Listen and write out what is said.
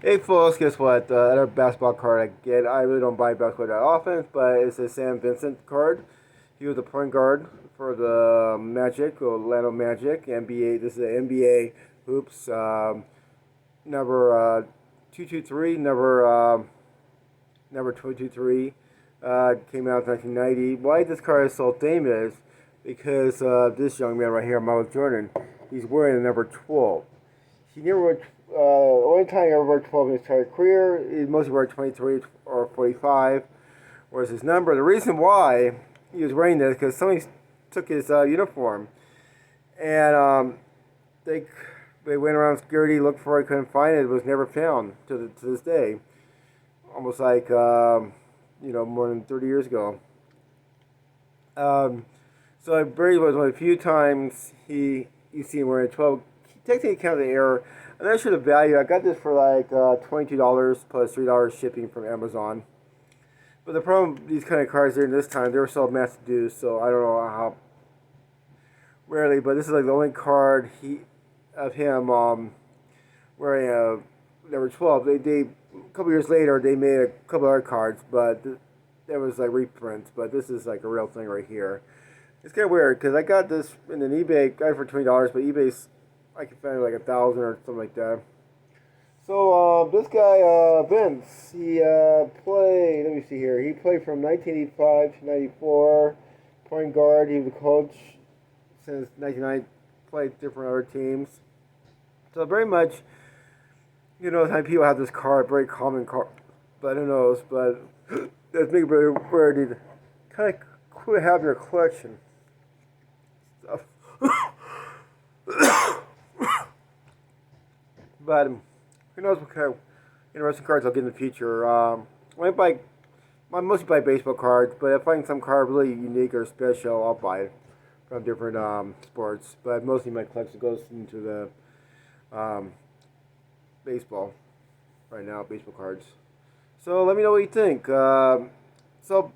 Hey folks, guess what? Another basketball card I get. I really don't buy basketball that often, but it's a Sam Vincent card. He was the point guard for the Magic, or Orlando Magic, NBA. This is an NBA hoops number 223, number 223. Came out in 1990. Why this card is so famous? Because this young man right here, Michael Jordan, he's wearing the number 12. He never wore. Only time he ever wore 12 in his entire career. He mostly wore 23 or 45 was his number. The reason why he was wearing this because somebody took his uniform and they they went around security, looked for it, couldn't find it. It was never found to this day. Almost like more than 30 years ago. Um, so Brady was one of the few times you see him wearing 12. Taking account of the error, I'm not sure the value. I got this for like $22 plus $3 shipping from Amazon. But the problem with these kind of cards during this time, they were so mass produced, so I don't know how rarely. But this is like the only card of him wearing a number 12. They a couple years later they made a couple other cards, but that was like reprints. But this is like a real thing right here. It's kind of weird because I got this in an eBay, got it for $20, but eBay's I can find like 1,000 or something like that. So this guy Vince, he played. Let me see here. He played from 1985 to 94. Point guard. He was a coach since 1990. Played different other teams. So very much, how people have this card, very common card. But who knows? But that's make it very rare to kind of quit having your collection stuff. But who knows what kind of interesting cards I'll get in the future. I mostly buy baseball cards, but if I find some card really unique or special, I'll buy it from different sports. But mostly my collection goes into the baseball right now, baseball cards. So let me know what you think. So